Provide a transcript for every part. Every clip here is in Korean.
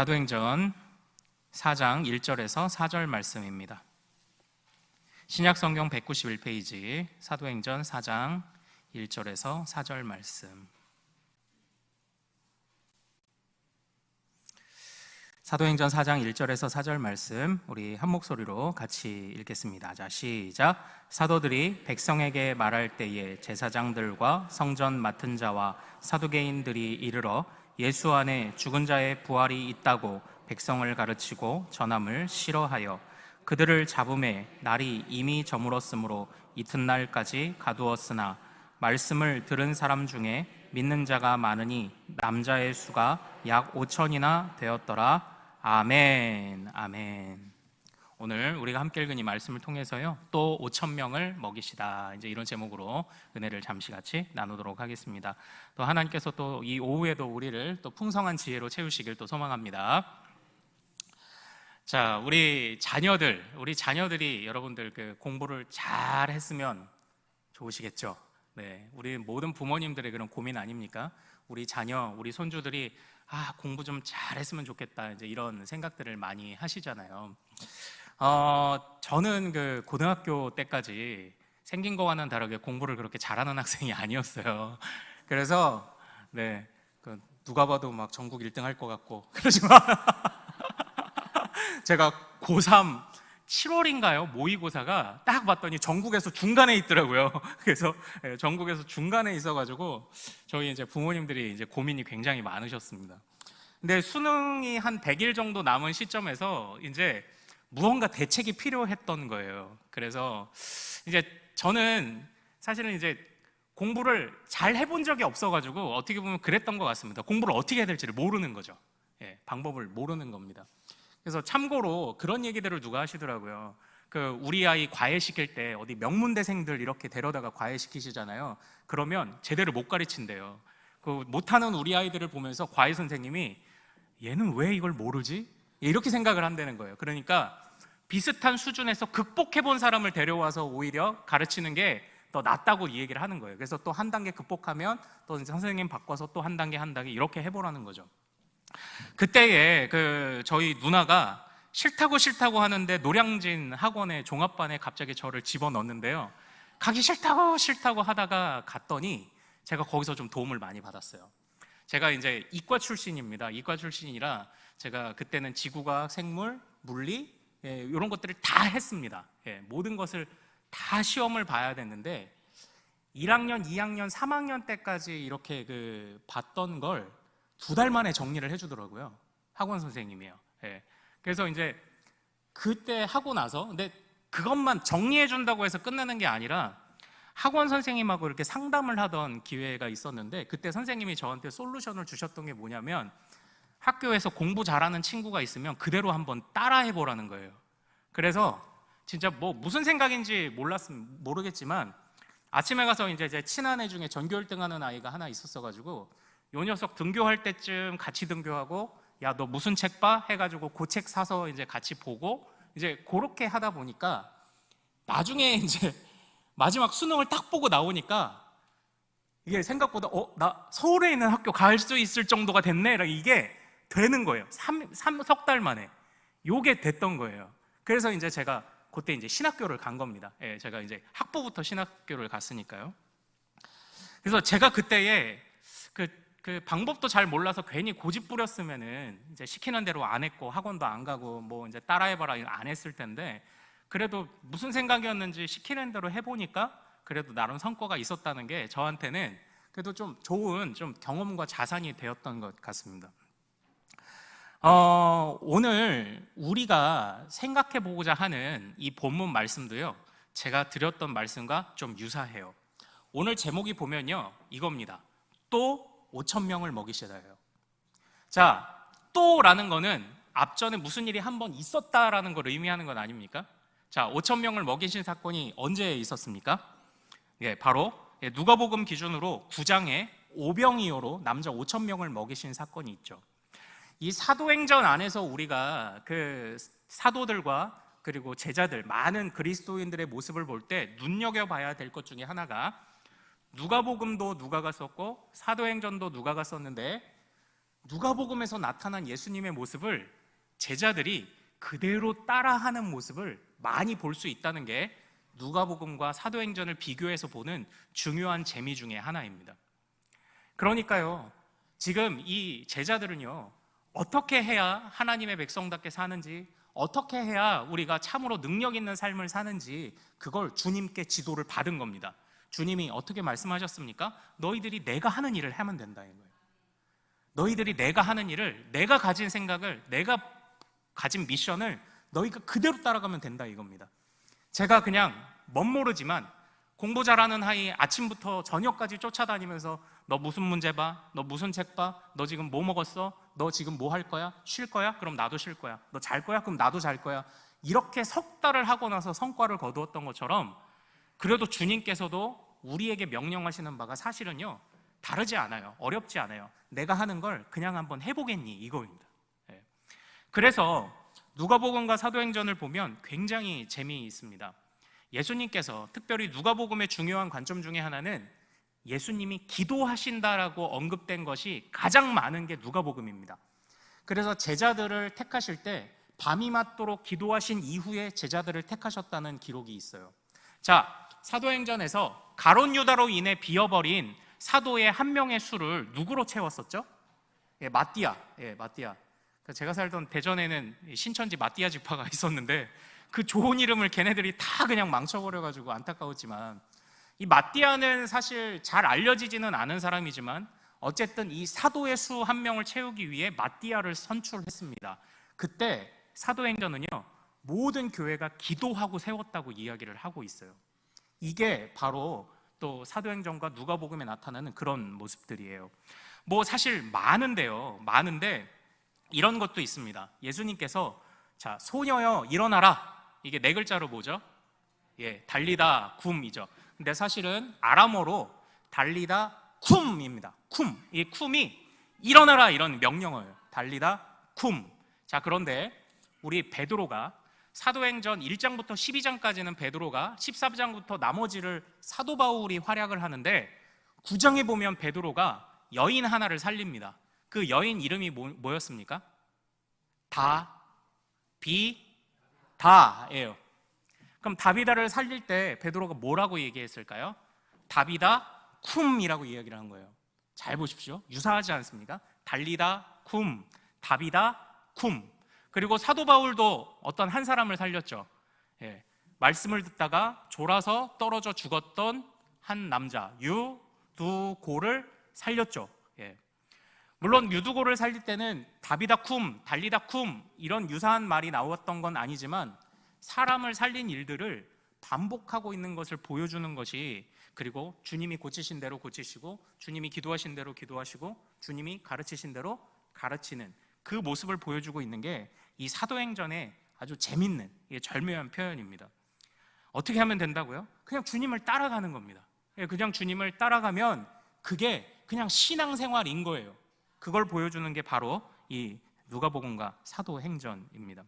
사도행전 4장 1절에서 4절 말씀입니다. 신약성경 191페이지 사도행전 4장 1절에서 4절 말씀. 사도행전 4장 1절에서 4절 말씀 우리 한 목소리로 같이 읽겠습니다. 자, 시작. 사도들이 백성에게 말할 때에 제사장들과 성전 맡은 자와 사두개인들이 이르러 예수 안에 죽은 자의 부활이 있다고 백성을 가르치고 전함을 싫어하여 그들을 잡음에 날이 이미 저물었으므로 이튿날까지 가두었으나 말씀을 들은 사람 중에 믿는 자가 많으니 남자의 수가 약 5천이나 되었더라. 아멘. 아멘. 오늘 우리가 함께 읽은 이 말씀을 통해서요, 또 5천 명을 먹이시다, 이제 이런 제목으로 은혜를 잠시 같이 나누도록 하겠습니다. 또 하나님께서 또 이 오후에도 우리를 또 풍성한 지혜로 채우시길 또 소망합니다. 자, 우리 자녀들이 여러분들 그 공부를 잘 했으면 좋으시겠죠. 네, 우리 모든 부모님들의 그런 고민 아닙니까? 우리 자녀, 우리 손주들이 공부 좀 잘했으면 좋겠다, 이제 이런 생각들을 많이 하시잖아요. 저는 그 고등학교 때까지 생긴 거와는 다르게 공부를 그렇게 잘하는 학생이 아니었어요. 그래서 네, 누가 봐도 막 전국 1등 할 것 같고 그러지만 제가 고3 7월인가요? 모의고사가 딱 봤더니 전국에서 중간에 있더라고요. 그래서 전국에서 중간에 있어가지고 저희 이제 부모님들이 이제 고민이 굉장히 많으셨습니다. 근데 수능이 한 100일 정도 남은 시점에서 이제 무언가 대책이 필요했던 거예요. 그래서 이제 저는 사실은 이제 공부를 잘 해본 적이 없어가지고 어떻게 보면 그랬던 것 같습니다. 공부를 어떻게 해야 될지를 모르는 거죠. 방법을 모르는 겁니다. 그래서 참고로 그런 얘기들을 누가 하시더라고요. 우리 아이 과외시킬 때 어디 명문대생들 이렇게 데려다가 과외시키시잖아요. 그러면 제대로 못 가르친대요. 못하는 우리 아이들을 보면서 과외 선생님이 얘는 왜 이걸 모르지? 이렇게 생각을 한다는 거예요. 그러니까 비슷한 수준에서 극복해본 사람을 데려와서 오히려 가르치는 게 더 낫다고 이 얘기를 하는 거예요. 그래서 또 한 단계 극복하면 또 선생님 바꿔서 또 한 단계 이렇게 해보라는 거죠. 그때에 저희 누나가 싫다고 하는데 노량진 학원의 종합반에 갑자기 저를 집어넣는데요, 가기 싫다고 하다가 갔더니 제가 거기서 좀 도움을 많이 받았어요. 제가 이제 이과 출신입니다. 이과 출신이라 제가 그때는 지구과학, 생물, 물리 이런 것들을 다 했습니다. 모든 것을 다 시험을 봐야 됐는데 1학년, 2학년, 3학년 때까지 이렇게 봤던 걸 2달 만에 정리를 해주더라고요. 학원 선생님이요. 그래서 이제 그때 하고 나서, 근데 그것만 정리해준다고 해서 끝나는 게 아니라 학원 선생님하고 이렇게 상담을 하던 기회가 있었는데, 그때 선생님이 저한테 솔루션을 주셨던 게 뭐냐면, 학교에서 공부 잘하는 친구가 있으면 그대로 한번 따라해보라는 거예요. 그래서 진짜 무슨 생각인지 모르겠지만 아침에 가서 이제 제 친한 애 중에 전교 1등 하는 아이가 하나 있었어가지고 요 녀석 등교할 때쯤 같이 등교하고, 야, 너 무슨 책 봐? 해가지고 그 책 사서 이제 같이 보고, 이제 그렇게 하다 보니까 나중에 이제 마지막 수능을 딱 보고 나오니까 이게 생각보다 나 서울에 있는 학교 갈 수 있을 정도가 됐네, 이게 되는 거예요. 3석 달 만에 요게 됐던 거예요. 그래서 이제 제가 그때 이제 신학교를 간 겁니다. 제가 이제 학부부터 신학교를 갔으니까요. 그래서 제가 그때에 그 방법도 잘 몰라서 괜히 고집 부렸으면은 이제 시키는 대로 안 했고 학원도 안 가고 이제 따라해봐라 안 했을 텐데, 그래도 무슨 생각이었는지 시키는 대로 해보니까 그래도 나름 성과가 있었다는 게 저한테는 그래도 좀 좋은 경험과 자산이 되었던 것 같습니다. 오늘 우리가 생각해 보고자 하는 이 본문 말씀도요, 제가 드렸던 말씀과 좀 유사해요. 오늘 제목이 보면요, 이겁니다. 또 5천 명을 먹이시다예요. 자, 또라는 거는 앞전에 무슨 일이 한번 있었다라는 걸 의미하는 건 아닙니까? 자, 5천 명을 먹이신 사건이 언제 있었습니까? 바로 누가복음 기준으로 9장에 오병이어로 남자 5천 명을 먹이신 사건이 있죠. 이 사도행전 안에서 우리가 그 사도들과 그리고 제자들, 많은 그리스도인들의 모습을 볼 때 눈여겨봐야 될 것 중에 하나가, 누가복음도 누가가 썼고 사도행전도 누가가 썼는데 누가복음에서 나타난 예수님의 모습을 제자들이 그대로 따라하는 모습을 많이 볼 수 있다는 게 누가복음과 사도행전을 비교해서 보는 중요한 재미 중에 하나입니다. 그러니까요, 지금 이 제자들은요, 어떻게 해야 하나님의 백성답게 사는지, 어떻게 해야 우리가 참으로 능력 있는 삶을 사는지 그걸 주님께 지도를 받은 겁니다. 주님이 어떻게 말씀하셨습니까? 너희들이 내가 하는 일을 하면 된다 이거예요. 너희들이 내가 하는 일을, 내가 가진 생각을, 내가 가진 미션을 너희가 그대로 따라가면 된다 이겁니다. 제가 그냥 멋모르지만 공부 잘하는 아이 아침부터 저녁까지 쫓아다니면서 너 무슨 문제 봐? 너 무슨 책 봐? 너 지금 뭐 먹었어? 너 지금 뭐 할 거야? 쉴 거야? 그럼 나도 쉴 거야. 너 잘 거야? 그럼 나도 잘 거야. 이렇게 석 달을 하고 나서 성과를 거두었던 것처럼 그래도 주님께서도 우리에게 명령하시는 바가 사실은요, 다르지 않아요. 어렵지 않아요. 내가 하는 걸 그냥 한번 해보겠니? 이거입니다. 그래서 누가복음과 사도행전을 보면 굉장히 재미있습니다. 예수님께서 특별히 누가복음의 중요한 관점 중에 하나는 예수님이 기도하신다라고 언급된 것이 가장 많은 게 누가복음입니다. 그래서 제자들을 택하실 때 밤이 맞도록 기도하신 이후에 제자들을 택하셨다는 기록이 있어요. 자, 사도행전에서 가룟 유다로 인해 비어버린 사도의 한 명의 수를 누구로 채웠었죠? 마띠아. 마띠아. 제가 살던 대전에는 신천지 마띠아 지파가 있었는데 그 좋은 이름을 걔네들이 다 그냥 망쳐버려가지고 안타까웠지만, 이 마띠아는 사실 잘 알려지지는 않은 사람이지만 어쨌든 이 사도의 수 한 명을 채우기 위해 마띠아를 선출했습니다. 그때 사도행전은요, 모든 교회가 기도하고 세웠다고 이야기를 하고 있어요. 이게 바로 또 사도행전과 누가복음에 나타나는 그런 모습들이에요. 뭐 사실 많은데 이런 것도 있습니다. 예수님께서 자, 소녀여 일어나라. 이게 네 글자로 뭐죠? 달리다 쿰이죠. 근데 사실은 아람어로 달리다 쿰입니다. 쿰. 이 쿰이 일어나라 이런 명령어예요. 달리다 쿰. 자, 그런데 우리 베드로가 사도행전 1장부터 12장까지는 베드로가, 14장부터 나머지를 사도 바울이 활약을 하는데 9장에 보면 베드로가 여인 하나를 살립니다. 그 여인 이름이 뭐였습니까? 다비다예요. 그럼 다비다를 살릴 때 베드로가 뭐라고 얘기했을까요? 다비다 쿰이라고 이야기를 한 거예요. 잘 보십시오. 유사하지 않습니까? 달리다 쿰, 다비다 쿰. 그리고 사도 바울도 어떤 한 사람을 살렸죠. 말씀을 듣다가 졸아서 떨어져 죽었던 한 남자 유두고를 살렸죠. 물론 유두고를 살릴 때는 다비다 쿰, 달리다 쿰 이런 유사한 말이 나왔던 건 아니지만 사람을 살린 일들을 반복하고 있는 것을 보여주는 것이, 그리고 주님이 고치신 대로 고치시고 주님이 기도하신 대로 기도하시고 주님이 가르치신 대로 가르치는 그 모습을 보여주고 있는 게 이 사도행전의 아주 재밌는 절묘한 표현입니다. 어떻게 하면 된다고요? 그냥 주님을 따라가는 겁니다. 그냥 주님을 따라가면 그게 그냥 신앙생활인 거예요. 그걸 보여주는 게 바로 이 누가복음과 사도행전입니다.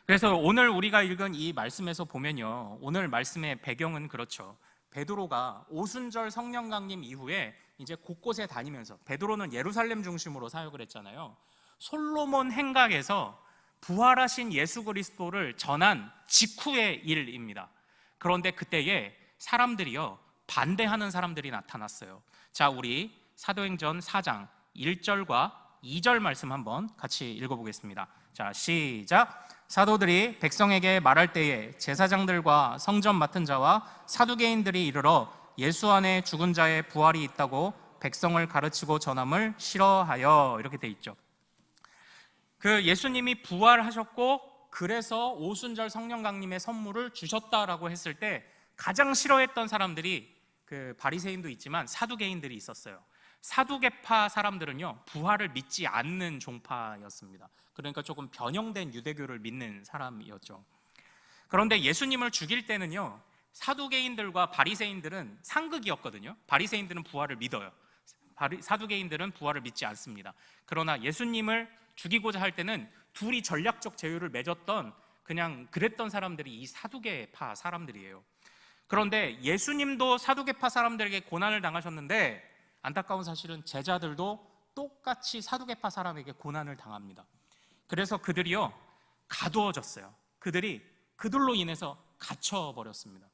그래서 오늘 우리가 읽은 이 말씀에서 보면요, 오늘 말씀의 배경은 그렇죠. 베드로가 오순절 성령 강림 이후에 이제 곳곳에 다니면서, 베드로는 예루살렘 중심으로 사역을 했잖아요. 솔로몬 행각에서 부활하신 예수 그리스도를 전한 직후의 일입니다. 그런데 그때에 사람들이요, 반대하는 사람들이 나타났어요. 자, 우리 사도행전 4장 1절과 2절 말씀 한번 같이 읽어보겠습니다. 자, 시작. 사도들이 백성에게 말할 때에 제사장들과 성전 맡은 자와 사두개인들이 이르러 예수 안에 죽은 자의 부활이 있다고 백성을 가르치고 전함을 싫어하여, 이렇게 돼 있죠. 그 예수님이 부활하셨고 그래서 오순절 성령 강림의 선물을 주셨다라고 했을 때 가장 싫어했던 사람들이 그 바리새인도 있지만 사두개인들이 있었어요. 사두개파 사람들은요, 부활을 믿지 않는 종파였습니다. 그러니까 조금 변형된 유대교를 믿는 사람이었죠. 그런데 예수님을 죽일 때는요, 사두개인들과 바리새인들은 상극이었거든요. 바리새인들은 부활을 믿어요. 사두개인들은 부활을 믿지 않습니다. 그러나 예수님을 죽이고자 할 때는 둘이 전략적 제휴를 맺었던, 그냥 그랬던 사람들이 이 사두개파 사람들이에요. 그런데 예수님도 사두개파 사람들에게 고난을 당하셨는데 안타까운 사실은 제자들도 똑같이 사두개파 사람에게 고난을 당합니다. 그래서 그들이요 가두어졌어요. 그들로 인해서 갇혀버렸습니다.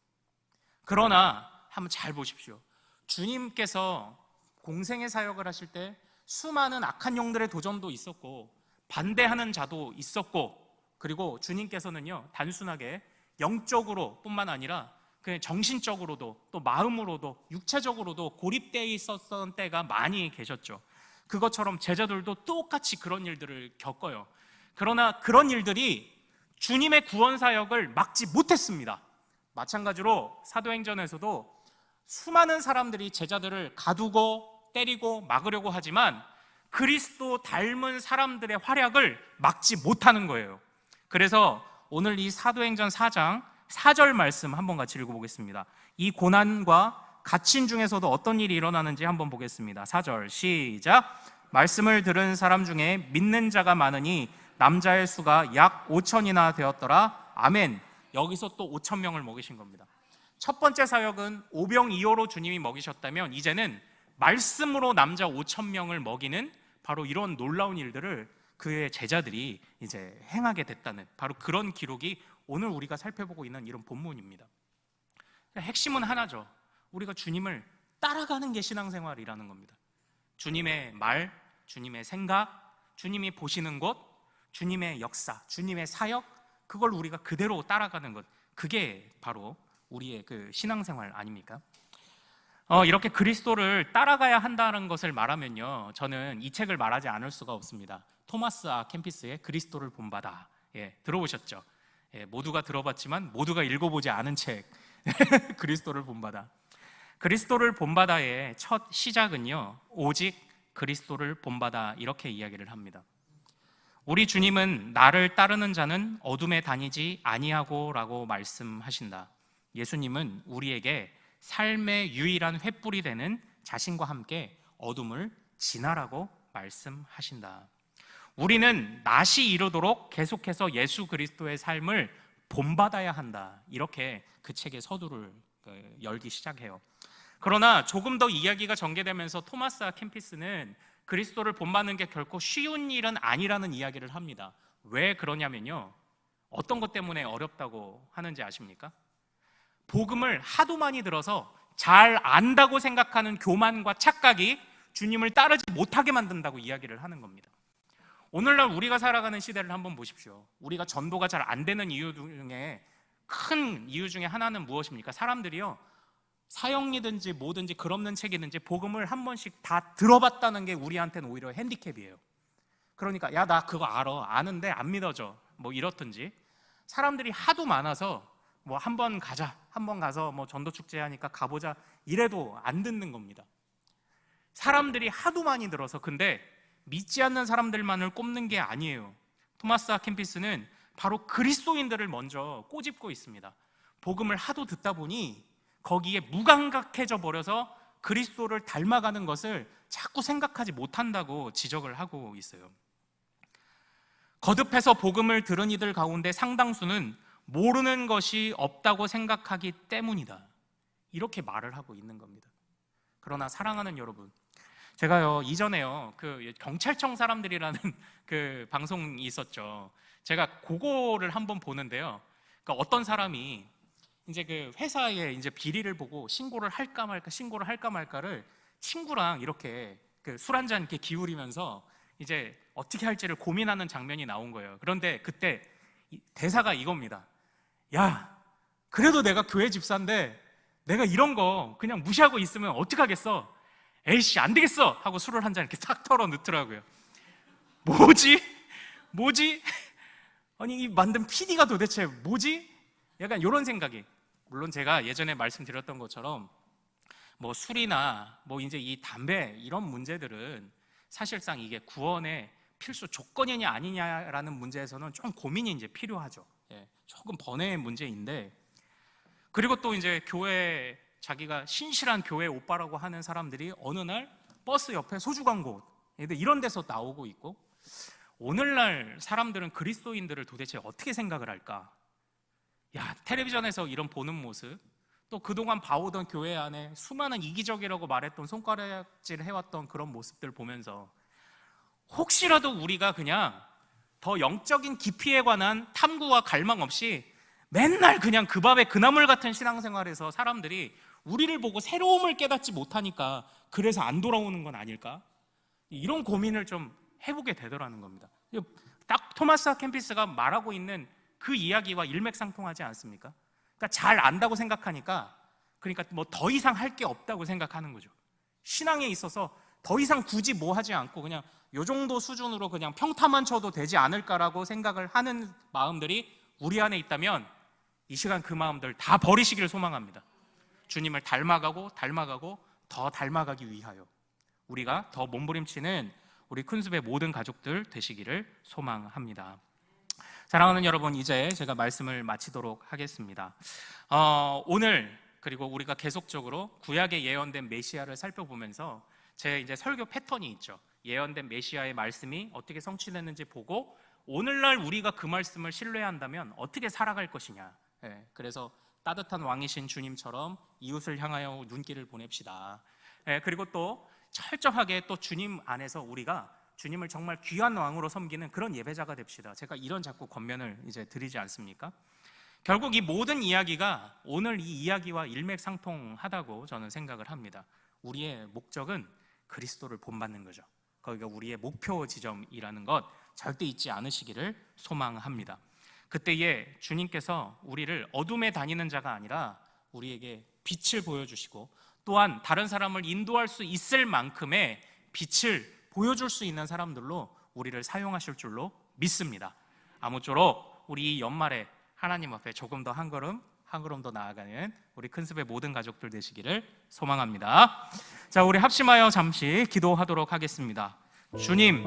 그러나 한번 잘 보십시오. 주님께서 공생의 사역을 하실 때 수많은 악한 영들의 도전도 있었고 반대하는 자도 있었고, 그리고 주님께서는요 단순하게 영적으로 뿐만 아니라 그냥 정신적으로도 또 마음으로도 육체적으로도 고립되어 있었던 때가 많이 계셨죠. 그것처럼 제자들도 똑같이 그런 일들을 겪어요. 그러나 그런 일들이 주님의 구원 사역을 막지 못했습니다. 마찬가지로 사도행전에서도 수많은 사람들이 제자들을 가두고 때리고 막으려고 하지만 그리스도 닮은 사람들의 활약을 막지 못하는 거예요. 그래서 오늘 이 사도행전 4장 4절 말씀 한번 같이 읽어보겠습니다. 이 고난과 갇힌 중에서도 어떤 일이 일어나는지 한번 보겠습니다. 4절 시작. 말씀을 들은 사람 중에 믿는 자가 많으니 남자의 수가 약 5천이나 되었더라. 아멘. 여기서 또 5천 명을 먹이신 겁니다. 첫 번째 사역은 오병이어로 주님이 먹이셨다면 이제는 말씀으로 남자 5천 명을 먹이는 바로 이런 놀라운 일들을 그의 제자들이 이제 행하게 됐다는 바로 그런 기록이 오늘 우리가 살펴보고 있는 이런 본문입니다. 핵심은 하나죠. 우리가 주님을 따라가는 게 신앙생활이라는 겁니다. 주님의 말, 주님의 생각, 주님이 보시는 곳, 주님의 역사, 주님의 사역, 그걸 우리가 그대로 따라가는 것, 그게 바로 우리의 그 신앙생활 아닙니까? 이렇게 그리스도를 따라가야 한다는 것을 말하면요, 저는 이 책을 말하지 않을 수가 없습니다. 토마스 아 캠피스의 그리스도를 본받아. 들어보셨죠? 모두가 들어봤지만 모두가 읽어보지 않은 책 그리스도를 본받아. 그리스도를 본받아의 첫 시작은요, 오직 그리스도를 본받아, 이렇게 이야기를 합니다. 우리 주님은 나를 따르는 자는 어둠에 다니지 아니하고 라고 말씀하신다. 예수님은 우리에게 삶의 유일한 횃불이 되는 자신과 함께 어둠을 지나라고 말씀하신다. 우리는 낫이 이르도록 계속해서 예수 그리스도의 삶을 본받아야 한다. 이렇게 그 책의 서두를 열기 시작해요. 그러나 조금 더 이야기가 전개되면서 토마스 아 캠피스는 그리스도를 본받는 게 결코 쉬운 일은 아니라는 이야기를 합니다. 왜 그러냐면요, 어떤 것 때문에 어렵다고 하는지 아십니까? 복음을 하도 많이 들어서 잘 안다고 생각하는 교만과 착각이 주님을 따르지 못하게 만든다고 이야기를 하는 겁니다. 오늘날 우리가 살아가는 시대를 한번 보십시오. 우리가 전도가 잘 안 되는 이유 중에 큰 이유 중에 하나는 무엇입니까? 사람들이요, 사형이든지 뭐든지 글없는 책이든지 복음을 한 번씩 다 들어봤다는 게 우리한테는 오히려 핸디캡이에요. 그러니까 야, 나 그거 아는데 안 믿어져, 뭐 이렇든지. 사람들이 하도 많아서 뭐 한번 가자, 한번 가서 뭐 전도 축제 하니까 가보자, 이래도 안 듣는 겁니다. 사람들이 하도 많이 들어서. 근데 믿지 않는 사람들만을 꼽는 게 아니에요. 토마스 아 캠피스는 바로 그리스도인들을 먼저 꼬집고 있습니다. 복음을 하도 듣다 보니 거기에 무감각해져 버려서 그리스도를 닮아가는 것을 자꾸 생각하지 못한다고 지적을 하고 있어요. 거듭해서 복음을 들은 이들 가운데 상당수는 모르는 것이 없다고 생각하기 때문이다, 이렇게 말을 하고 있는 겁니다. 그러나 사랑하는 여러분, 제가요 이전에요 그 경찰청 사람들이라는 그 방송이 있었죠. 제가 그거를 한번 보는데요, 그러니까 어떤 사람이 이제 그 회사에 이제 비리를 보고 신고를 할까 말까를 친구랑 이렇게 그 술 한잔 이렇게 기울이면서 이제 어떻게 할지를 고민하는 장면이 나온 거예요. 그런데 그때 대사가 이겁니다. 야, 그래도 내가 교회 집사인데 내가 이런 거 그냥 무시하고 있으면 어떡하겠어? 에이씨, 안 되겠어! 하고 술을 한 잔 이렇게 탁 털어 넣더라고요. 뭐지? 아니, 이 만든 PD가 도대체 뭐지? 약간 이런 생각이. 물론 제가 예전에 말씀드렸던 것처럼 뭐 술이나 뭐 이제 이 담배 이런 문제들은 사실상 이게 구원의 필수 조건이냐 아니냐라는 문제에서는 좀 고민이 이제 필요하죠. 조금 번외의 문제인데, 그리고 또 이제 교회, 자기가 신실한 교회 오빠라고 하는 사람들이 어느 날 버스 옆에 소주 광고 이런 데서 나오고 있고, 오늘날 사람들은 그리스도인들을 도대체 어떻게 생각을 할까? 야, 텔레비전에서 이런 보는 모습, 또 그동안 봐오던 교회 안에 수많은 이기적이라고 말했던 손가락질 해왔던 그런 모습들 보면서 혹시라도 우리가 그냥 더 영적인 깊이에 관한 탐구와 갈망 없이 맨날 그냥 그 밥에 그 나물 같은 신앙생활에서 사람들이 우리를 보고 새로움을 깨닫지 못하니까 그래서 안 돌아오는 건 아닐까? 이런 고민을 좀 해보게 되더라는 겁니다. 딱 토마스 아 캠피스가 말하고 있는 그 이야기와 일맥상통하지 않습니까? 그러니까 잘 안다고 생각하니까, 그러니까 뭐 더 이상 할 게 없다고 생각하는 거죠. 신앙에 있어서 더 이상 굳이 뭐 하지 않고 그냥 요 정도 수준으로 그냥 평타만 쳐도 되지 않을까라고 생각을 하는 마음들이 우리 안에 있다면 이 시간 그 마음들 다 버리시기를 소망합니다. 주님을 닮아가고 더 닮아가기 위하여 우리가 더 몸부림치는 우리 큰숲의 모든 가족들 되시기를 소망합니다. 사랑하는 여러분, 이제 제가 말씀을 마치도록 하겠습니다. 오늘 그리고 우리가 계속적으로 구약에 예언된 메시아를 살펴보면서 제 이제 설교 패턴이 있죠. 예언된 메시아의 말씀이 어떻게 성취됐는지 보고 오늘날 우리가 그 말씀을 신뢰한다면 어떻게 살아갈 것이냐. 그래서 따뜻한 왕이신 주님처럼 이웃을 향하여 눈길을 보냅시다. 그리고 또 철저하게 또 주님 안에서 우리가 주님을 정말 귀한 왕으로 섬기는 그런 예배자가 됩시다. 제가 이런 자꾸 권면을 이제 드리지 않습니까? 결국 이 모든 이야기가 오늘 이 이야기와 일맥상통하다고 저는 생각을 합니다. 우리의 목적은 그리스도를 본받는 거죠. 거기가 우리의 목표 지점이라는 것 절대 잊지 않으시기를 소망합니다. 그때에 주님께서 우리를 어둠에 다니는 자가 아니라 우리에게 빛을 보여주시고 또한 다른 사람을 인도할 수 있을 만큼의 빛을 보여줄 수 있는 사람들로 우리를 사용하실 줄로 믿습니다. 아무쪼록 우리 이 연말에 하나님 앞에 조금 더 한 걸음 더 나아가는 우리 큰숲의 모든 가족들 되시기를 소망합니다. 자, 우리 합심하여 잠시 기도하도록 하겠습니다. 주님,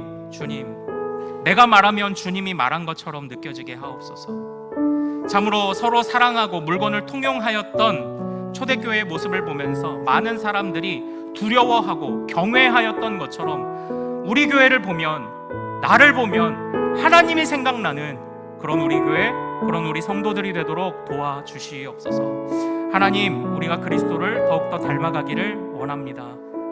내가 말하면 주님이 말한 것처럼 느껴지게 하옵소서. 참으로 서로 사랑하고 물건을 통용하였던 초대교회의 모습을 보면서 많은 사람들이 두려워하고 경외하였던 것처럼 우리 교회를 보면, 나를 보면 하나님이 생각나는 그런 우리 교회, 그런 우리 성도들이 되도록 도와주시옵소서. 하나님, 우리가 그리스도를 더욱더 닮아가기를 원합니다.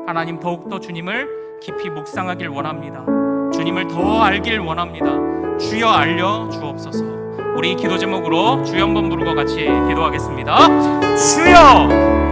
하나님, 더욱더 주님을 깊이 묵상하길 원합니다. 주님을 더 알길 원합니다. 주여 알려 주옵소서. 우리 기도 제목으로 주여 한번 부르고 같이 기도하겠습니다. 주여